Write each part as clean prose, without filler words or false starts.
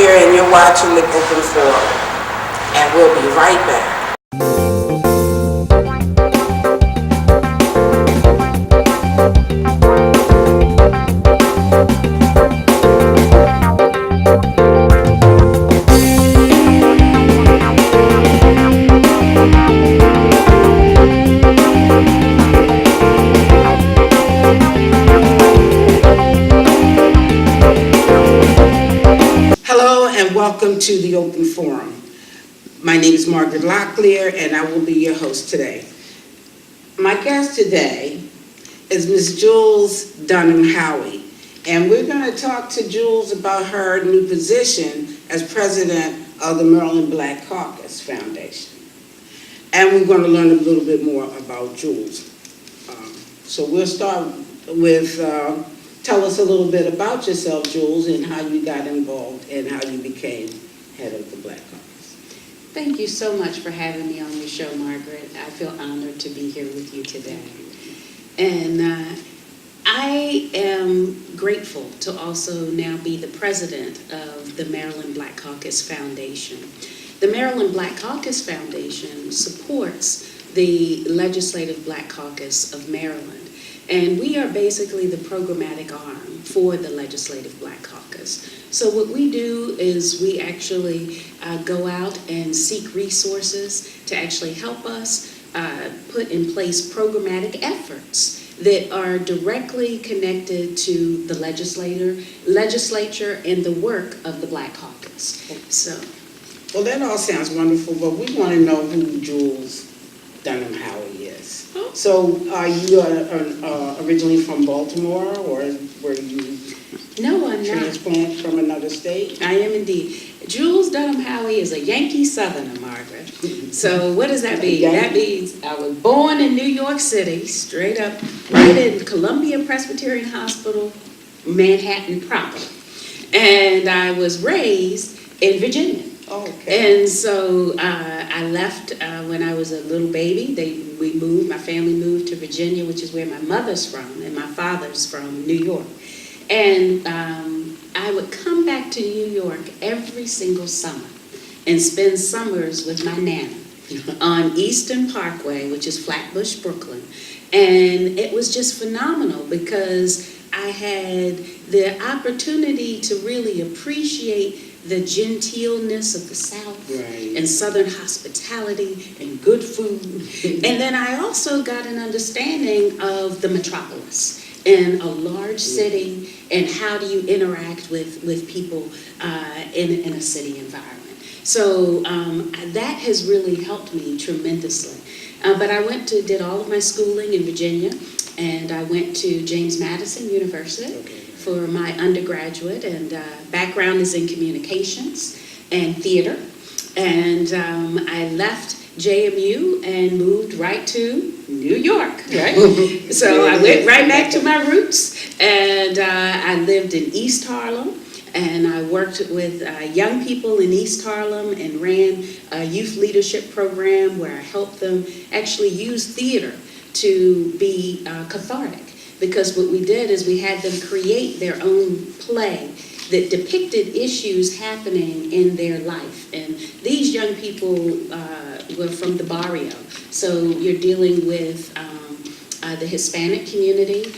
And you're watching the Open Forum, and we'll be right back. Welcome to the Open Forum. My name is Margaret Locklear, and I will be your host today. My guest today is Ms. Jules Dunham Howie, and we're going to talk to Jules about her new position as president of the Maryland Black Caucus Foundation. And we're going to learn a little bit more about Jules. So we'll start with tell us a little bit about yourself, Jules, and how you got involved and how you became head of the Black Caucus. Thank you so much for having me on your show, Margaret. I feel honored to be here with you today. And I am grateful to also now be the president of the Maryland Black Caucus Foundation. The Maryland Black Caucus Foundation supports the Legislative Black Caucus of Maryland. And we are basically the programmatic arm for the Legislative Black Caucus. So what we do is we actually go out and seek resources to actually help us put in place programmatic efforts that are directly connected to the legislature and the work of the Black Caucus. So, well, that all sounds wonderful, but we want to know who Jules Dunham Howie is. So are you originally from Baltimore, or were you transplanted from another state? I am indeed. Jules Dunham Howie is a Yankee Southerner, Margaret. So what does that mean? That means I was born in New York City, straight up, right in Columbia Presbyterian Hospital, Manhattan proper. And I was raised in Virginia. Okay. And so I left when I was a little baby. My family moved to Virginia, which is where my mother's from, and my father's from New York. And I would come back to New York every single summer and spend summers with my nana on Eastern Parkway, which is Flatbush, Brooklyn. And it was just phenomenal because I had the opportunity to really appreciate the genteelness of the South, right, and Southern hospitality and good food. And then I also got an understanding of the metropolis in a large city and how do you interact with people in a city environment. So that has really helped me tremendously. But I did all of my schooling in Virginia, and I went to James Madison University for my undergraduate, and background is in communications and theater. And I left JMU and moved right to New York, right? So I went right back to my roots, and I lived in East Harlem, and I worked with young people in East Harlem and ran a youth leadership program where I helped them actually use theater to be cathartic. Because what we did is we had them create their own play that depicted issues happening in their life. And these young people were from the barrio. So you're dealing with the Hispanic community,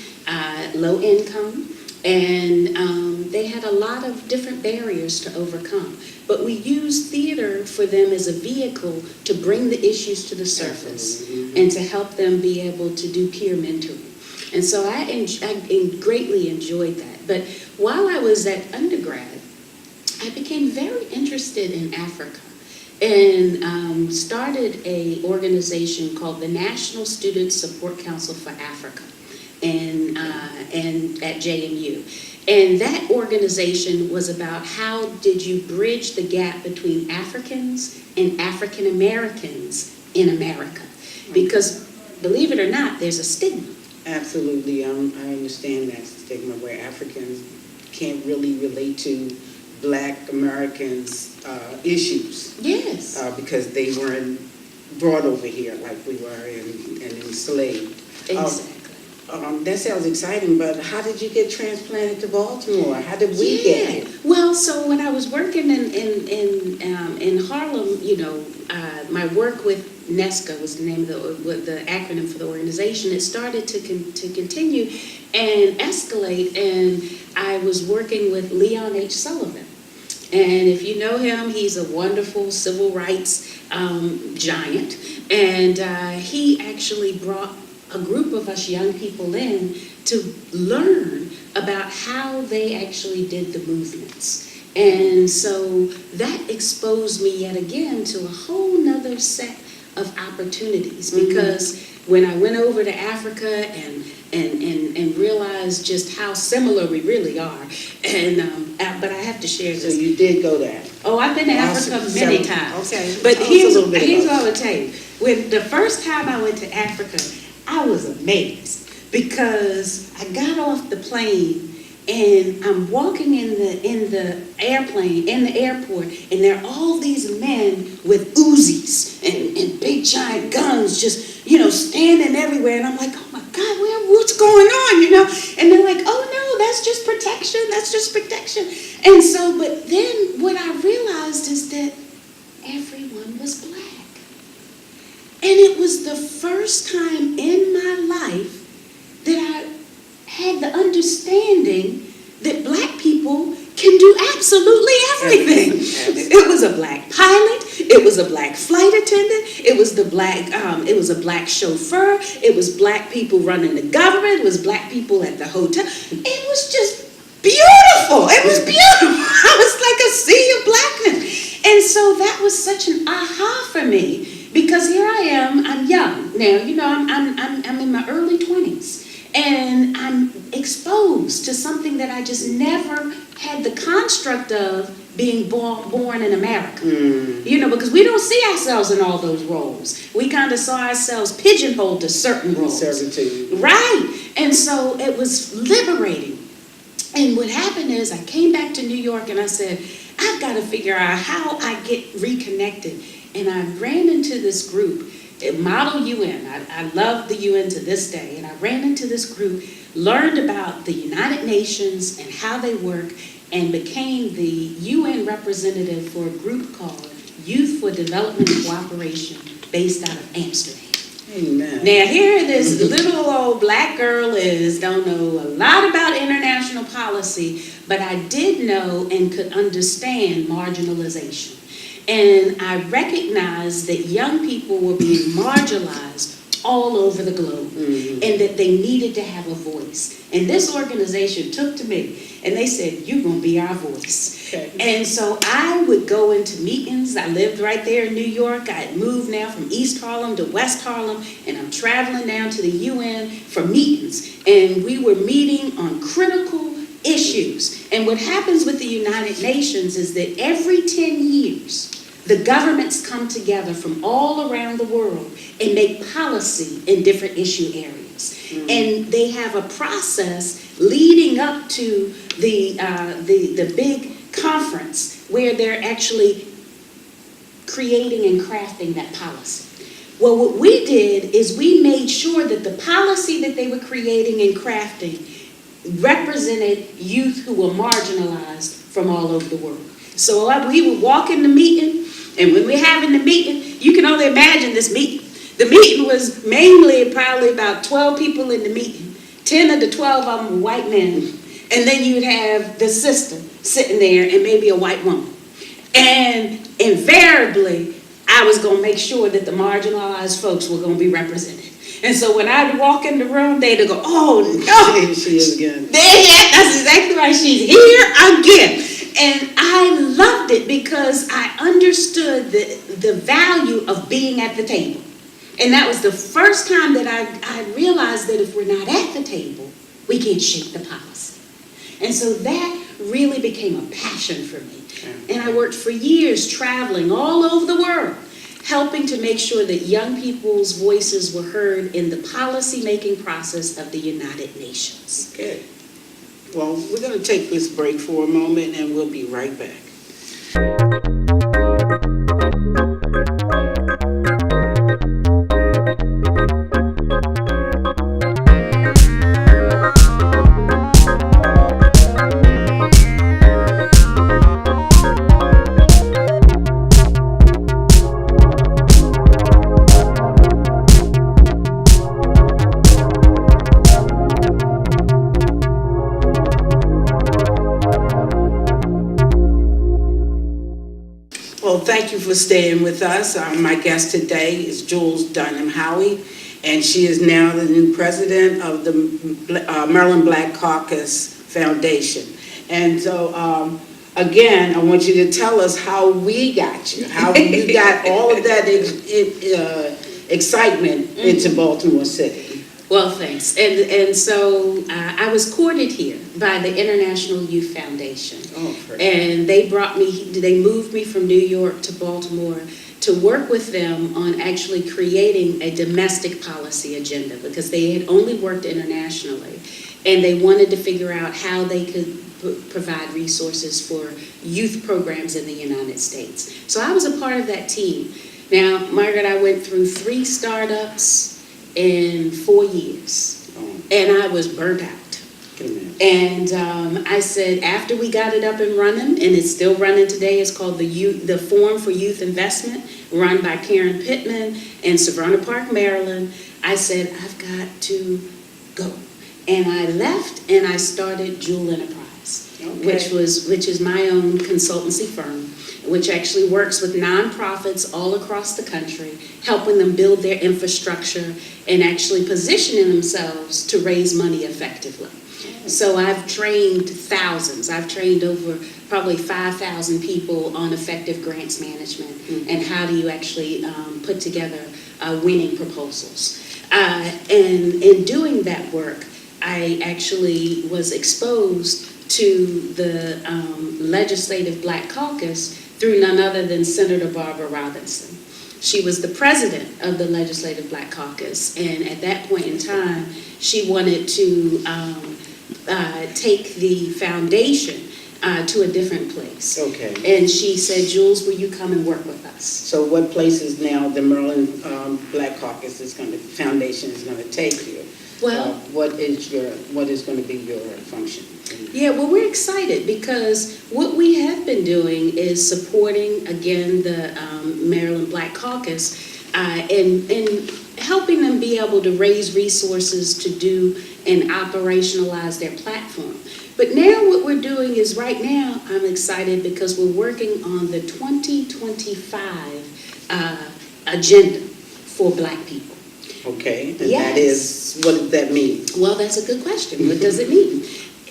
low income, And they had a lot of different barriers to overcome. But we used theater for them as a vehicle to bring the issues to the surface and to help them be able to do peer mentoring. And so I greatly enjoyed that. But while I was at undergrad, I became very interested in Africa and started an organization called the National Student Support Council for Africa and at JMU. And that organization was about how did you bridge the gap between Africans and African Americans in America. Because believe it or not, there's a stigma. Absolutely. I understand that stigma where Africans can't really relate to Black Americans' issues. Yes. Because they weren't brought over here like we were and enslaved. Exactly. That sounds exciting, but how did you get transplanted to Baltimore? How did we get it? Well, so when I was working in Harlem, you know, my work with NESCA was the name of the acronym for the organization. It started to continue and escalate, and I was working with Leon H. Sullivan. And if you know him, he's a wonderful civil rights giant, and he actually brought a group of us young people in to learn about how they actually did the movements. And so that exposed me yet again to a whole nother set of opportunities, because when I went over to Africa and realized just how similar we really are, and but I have to share this. So you did go there? Oh, I've been to Africa many times. Okay. But here's what I would tell you. When the first time I went to Africa, I was amazed, because I got off the plane and I'm walking in the airplane, in the airport, and there are all these men with Uzis and big giant guns just, you know, standing everywhere. And I'm like, oh my God, what's going on, you know? And they're like, oh no, that's just protection, that's just protection. And so, but then what I realized is that everyone was Black. And it was the first time in my life that I had the understanding that Black people can do absolutely everything. It was a Black pilot, it was a Black flight attendant, it was a Black chauffeur, it was Black people running the government, it was Black people at the hotel. It was just beautiful. It was beautiful. I was like a sea of blackness. And so that was such an aha for me. Because here I am, I'm young now, you know, I'm in my early 20s, and I'm exposed to something that I just never had the construct of being born in America. You know, because we don't see ourselves in all those roles. We kind of saw ourselves pigeonholed to certain roles. Servitude. Right. And so it was liberating. And what happened is I came back to New York and I said, I've got to figure out how I get reconnected. And I ran into this group, Model UN. I love the UN to this day. And I ran into this group, learned about the United Nations and how they work, and became the UN representative for a group called Youth for Development and Cooperation, based out of Amsterdam. Amen. Now here this little old Black girl don't know a lot about international policy, but I did know and could understand marginalization. And I recognized that young people were being marginalized all over the globe, and that they needed to have a voice. And this organization took to me, and they said, you're going to be our voice. Okay. And so I would go into meetings. I lived right there in New York. I had moved now from East Harlem to West Harlem, and I'm traveling down to the UN for meetings. And we were meeting on critical issues. And what happens with the United Nations is that every 10 years, the governments come together from all around the world and make policy in different issue areas. And they have a process leading up to the big conference where they're actually creating and crafting that policy. Well, what we did is we made sure that the policy that they were creating and crafting represented youth who were marginalized from all over the world. So we would walk in the meeting, and when we're having the meeting, you can only imagine this meeting. The meeting was mainly probably about 12 people in the meeting. 10 of the 12 of them were white men, And then you'd have the sister sitting there and maybe a white woman. And invariably, I was going to make sure that the marginalized folks were going to be represented. And so when I'd walk in the room, they'd go, oh no. She is again. That's exactly right. She's here again. And I loved it because I understood the value of being at the table. And that was the first time that I realized that if we're not at the table, we can't shape the policy. And so that really became a passion for me. And I worked for years traveling all over the world, helping to make sure that young people's voices were heard in the policy-making process of the United Nations. Good. Well, we're going to take this break for a moment, and we'll be right back. Well, thank you for staying with us. My guest today is Jules Dunham Howie, and she is now the new president of the Maryland Black Caucus Foundation. And so, again, I want you to tell us how we got you, how you got all of that excitement into Baltimore City. Well, thanks. And so I was courted here by the International Youth Foundation. Oh, and they moved me from New York to Baltimore to work with them on actually creating a domestic policy agenda because they had only worked internationally. And they wanted to figure out how they could provide resources for youth programs in the United States. So I was a part of that team. Now, Margaret, I went through 3 startups in 4 years, and I was burnt out. And I said, after we got it up and running, and it's still running today, it's called the Forum for Youth Investment, run by Karen Pittman in Severna Park, Maryland. I said, I've got to go. And I left, and I started Jules Enterprise, which is my own consultancy firm, which actually works with nonprofits all across the country, helping them build their infrastructure and actually positioning themselves to raise money effectively. So I've trained thousands. I've trained over probably 5,000 people on effective grants management and how do you actually put together winning proposals. And in doing that work, I actually was exposed to the Legislative Black Caucus through none other than Senator Barbara Robinson. She was the president of the Legislative Black Caucus, and at that point in time, she wanted to take the foundation to a different place. Okay. And she said, Jules, will you come and work with us? So what places now the Maryland Black Caucus Foundation is going to take you? Well, what is going to be your function? Yeah, well, we're excited because what we have been doing is supporting, again, the Maryland Black Caucus and helping them be able to raise resources to do and operationalize their platform. But now what we're doing is right now, I'm excited because we're working on the 2025 agenda for Black people. Okay, and Yes. that is, what does that mean? Well, that's a good question. What does it mean?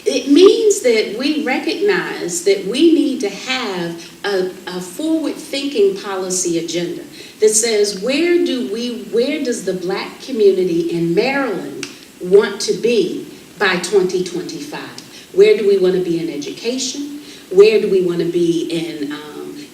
It means that we recognize that we need to have a forward-thinking policy agenda that says where does the Black community in Maryland want to be by 2025? Where do we want to be in education? Where do we want to be in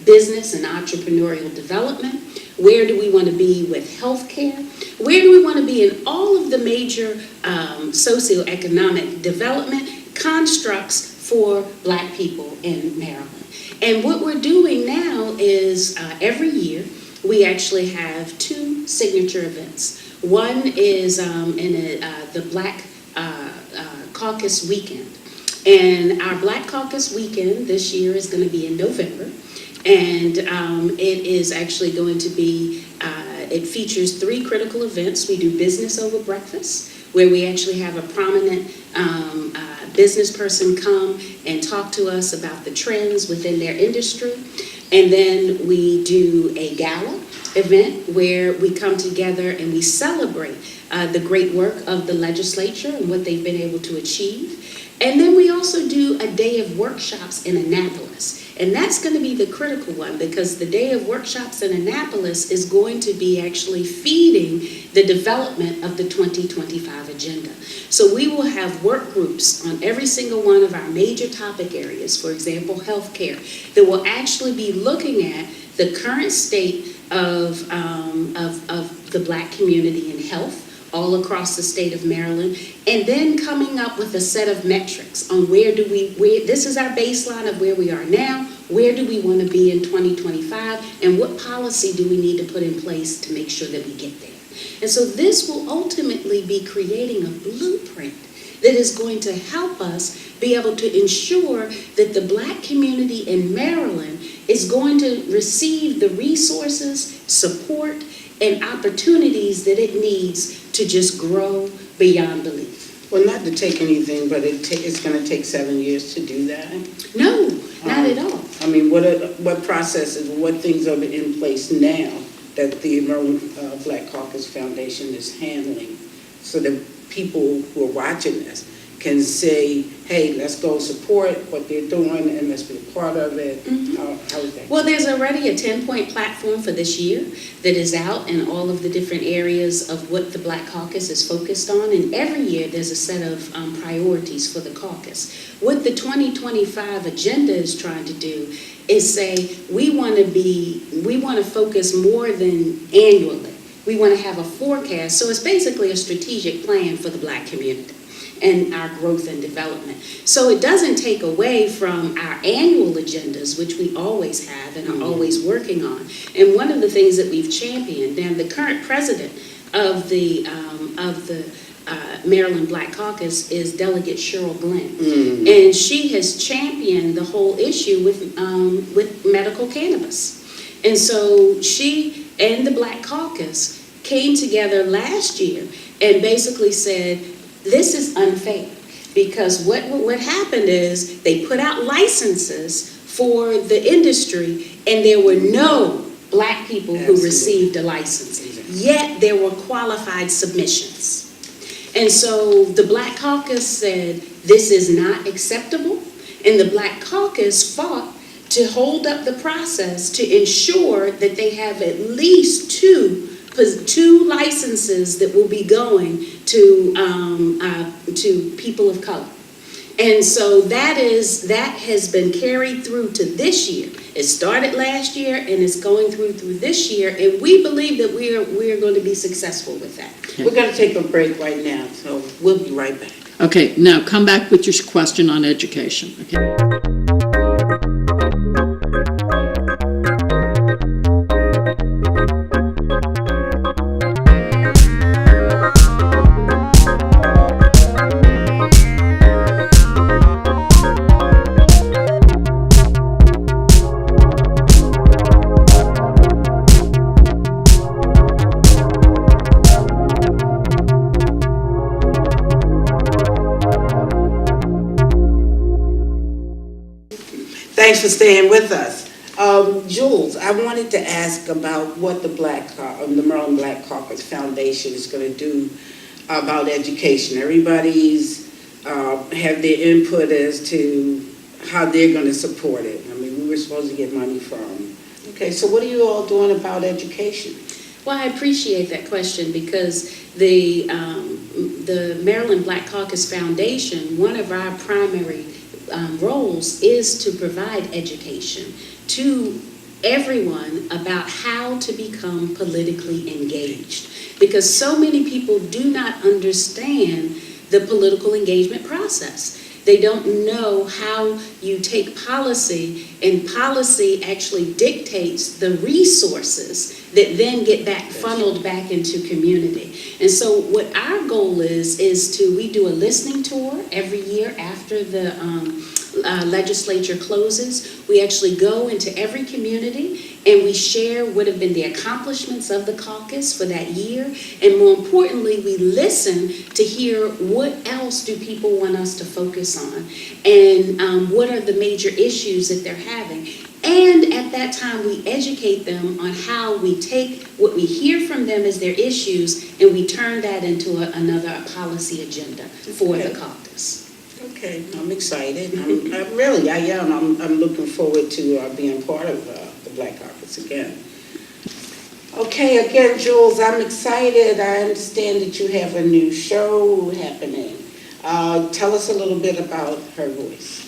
business and entrepreneurial development? Where do we want to be with healthcare? Where do we want to be in all of the major socioeconomic development constructs for Black people in Maryland? And what we're doing now is every year we actually have 2 signature events. One is the Black Caucus Weekend. And our Black Caucus Weekend this year is going to be in November. And it is actually going to be, it features 3 critical events. We do business over breakfast, where we actually have a prominent business person come and talk to us about the trends within their industry. And then we do a gala event where we come together and we celebrate the great work of the legislature and what they've been able to achieve. And then we also do a day of workshops in Annapolis. And that's going to be the critical one, because the day of workshops in Annapolis is going to be actually feeding the development of the 2025 agenda. So we will have work groups on every single one of our major topic areas, for example, healthcare, that will actually be looking at the current state of the Black community in health all across the state of Maryland, and then coming up with a set of metrics on where this is our baseline of where we are now, where do we want to be in 2025, and what policy do we need to put in place to make sure that we get there. And so this will ultimately be creating a blueprint that is going to help us be able to ensure that the Black community in Maryland is going to receive the resources, support, and opportunities that it needs to just grow beyond belief. Well, not to take anything, but it's going to take 7 years to do that. No, not at all. I mean, what processes, what things are in place now that the Maryland Black Caucus Foundation is handling, so that people who are watching this can say, hey, let's go support what they're doing and let's be a part of it. Mm-hmm. How is that? Well, there's already a 10-point platform for this year that is out in all of the different areas of what the Black Caucus is focused on. And every year there's a set of priorities for the caucus. What the 2025 agenda is trying to do is say we want to focus more than annually. We want to have a forecast. So it's basically a strategic plan for the Black community and our growth and development. So it doesn't take away from our annual agendas, which we always have and are always working on. And one of the things that we've championed, and the current president of the Maryland Black Caucus is Delegate Cheryl Glenn. And she has championed the whole issue with medical cannabis. And so she and the Black Caucus came together last year and basically said, this is unfair, because what happened is they put out licenses for the industry and there were no Black people who received a license, yet there were qualified submissions. And so the Black Caucus said this is not acceptable, and the Black Caucus fought to hold up the process to ensure that they have at least two licenses that will be going to people of color. And so that has been carried through to this year. It started last year and it's going through this year, and we believe that we are going to be successful with that. We're going to take a break right now, so we'll be right back. Okay, now come back with your question on education. Okay. Thanks for staying with us. Jules, I wanted to ask about what the Maryland Black Caucus Foundation is going to do about education. Everybody's have their input as to how they're going to support it. I mean, we were supposed to get money from. Okay, so what are you all doing about education? Well, I appreciate that question, because the Maryland Black Caucus Foundation, one of our primary roles is to provide education to everyone about how to become politically engaged, because so many people do not understand the political engagement process. They don't know how you take policy, and policy actually dictates the resources that then get funneled back into community. And so what our goal is we do a listening tour every year after the legislature closes. We actually go into every community and we share what have been the accomplishments of the caucus for that year. And more importantly, we listen to hear what else do people want us to focus on, and what are the major issues that they're having. And at that time, we educate them on how we take what we hear from them as their issues and we turn that into another policy agenda for the caucus. Okay, I'm excited. I am. I'm looking forward to being part of the Black Caucus again. Okay, again, Jules, I'm excited. I understand that you have a new show happening. Tell us a little bit about Her Voice.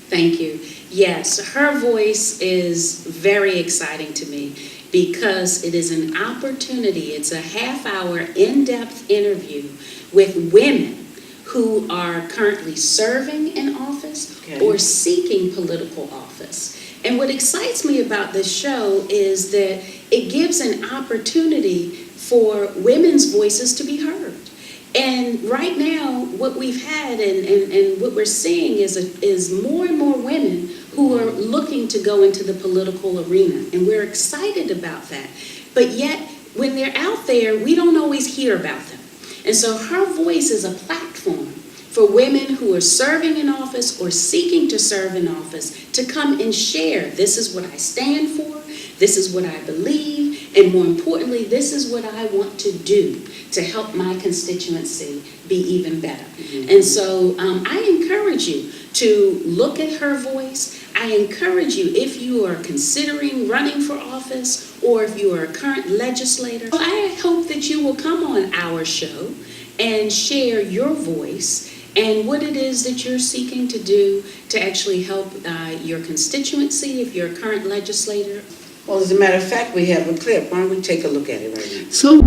Thank you. Yes, Her Voice is very exciting to me because it is an opportunity. It's a half-hour in-depth interview with women who are currently serving in office or seeking political office. And what excites me about this show is that it gives an opportunity for women's voices to be heard. And right now, what we've had and what we're seeing is more and more women who are looking to go into the political arena. And we're excited about that. But yet, when they're out there, we don't always hear about them. And so Her Voice is a platform for women who are serving in office or seeking to serve in office to come and share. This is what I stand for. This is what I believe. And more importantly, this is what I want to do to help my constituency be even better. Mm-hmm. And so I encourage you to look at Her Voice. I encourage you, if you are considering running for office or if you are a current legislator, I hope that you will come on our show and share your voice and what it is that you're seeking to do to actually help your constituency if you're a current legislator. Well, as a matter of fact, we have a clip. Why don't we take a look at it right now? So,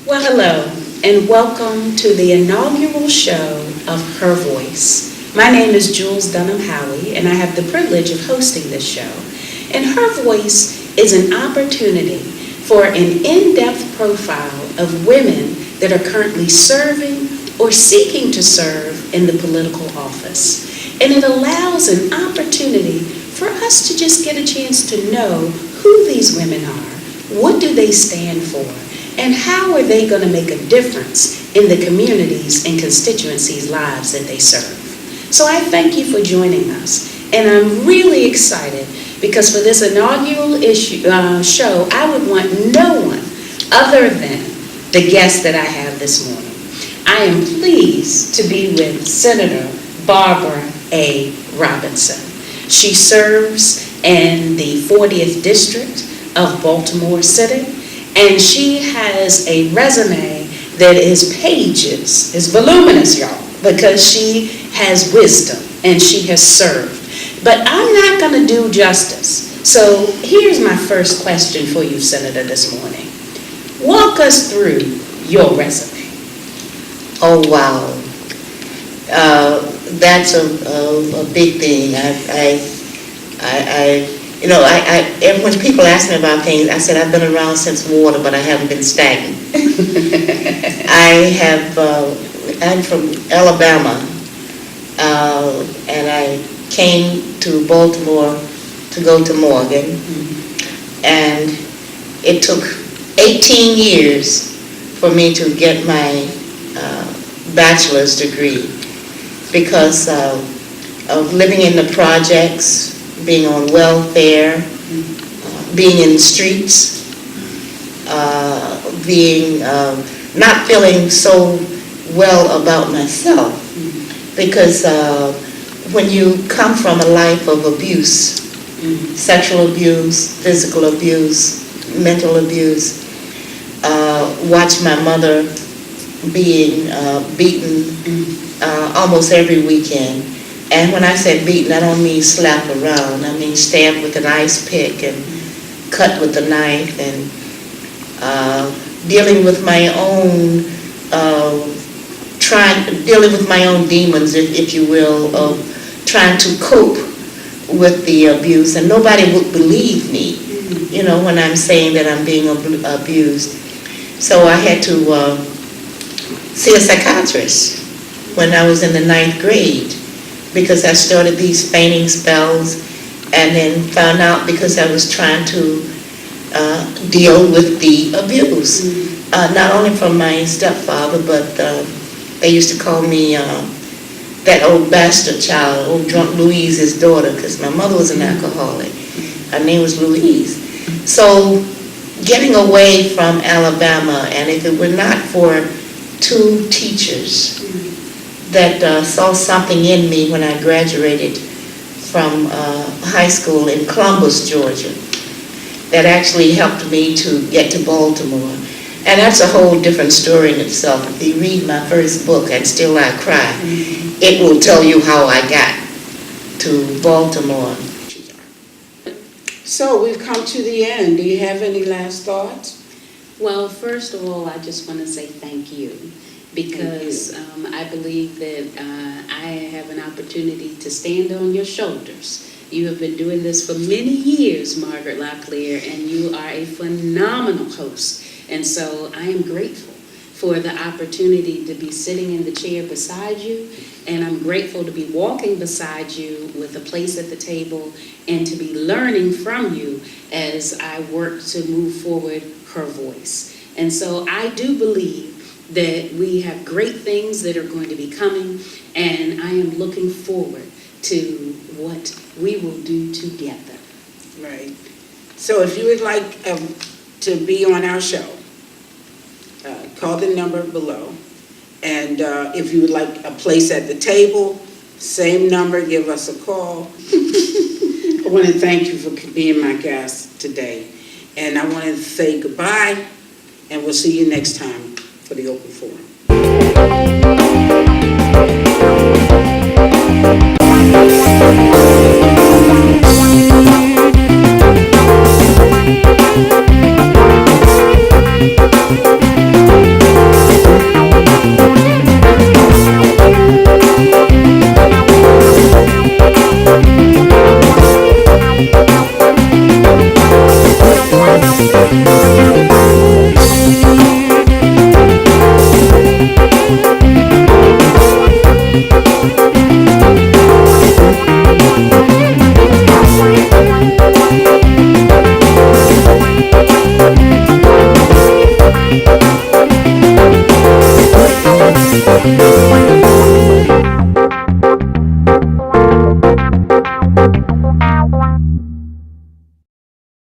Well, hello, and welcome to the inaugural show of Her Voice. My name is Jules Dunham Howie, and I have the privilege of hosting this show. And Her Voice is an opportunity for an in-depth profile of women that are currently serving or seeking to serve in the political office. And it allows an opportunity for us to just get a chance to know who these women are, what do they stand for, and how are they going to make a difference in the communities and constituencies' lives that they serve. So I thank you for joining us. And I'm really excited because for this inaugural show, I would want no one other than the guest that I have this morning. I am pleased to be with Senator Barbara A. Robinson. She serves in the 40th District of Baltimore City, and she has a resume that is pages, is voluminous, y'all, because she has wisdom and she has served. But I'm not going to do justice. So here's my first question for you, Senator, this morning. Walk us through your resume. Oh, wow. That's a big thing. When people ask me about things, I said I've been around since water, but I haven't been stagnant. I'm from Alabama, and I came to Baltimore to go to Morgan, and it took 18 years for me to get my bachelor's degree because of living in the projects, being on welfare, being in the streets, not feeling so well about myself. Because when you come from a life of abuse, sexual abuse, physical abuse, mental abuse, watch my mother being beaten almost every weekend. And when I say beaten, I don't mean slap around. I mean stabbed with an ice pick and cut with a knife, and dealing with my own demons, if you will, of trying to cope with the abuse. And nobody would believe me, when I'm saying that I'm being abused. So I had to see a psychiatrist when I was in the 9th grade, because I started these fainting spells, and then found out because I was trying to deal with the abuse, not only from my stepfather, but they used to call me that old bastard child, old drunk Louise's daughter, because my mother was an alcoholic. Her name was Louise. So getting away from Alabama, and if it were not for 2 teachers that saw something in me when I graduated from high school in Columbus, Georgia, that actually helped me to get to Baltimore. And that's a whole different story in itself. If you read my first book, And Still I Cry, it will tell you how I got to Baltimore. So we've come to the end. Do you have any last thoughts? Well, first of all, I just want to say thank you, because I believe that I have an opportunity to stand on your shoulders. You have been doing this for many years, Margaret Locklear, and you are a phenomenal host. And so I am grateful for the opportunity to be sitting in the chair beside you, and I'm grateful to be walking beside you with a place at the table and to be learning from you as I work to move forward her voice. And so I do believe that we have great things that are going to be coming, and I am looking forward to what we will do together. Right. So if you would like to be on our show, call the number below. And if you would like a place at the table, same number, give us a call. I want to thank you for being my guest today. And I want to say goodbye, and we'll see you next time for the Open Forum.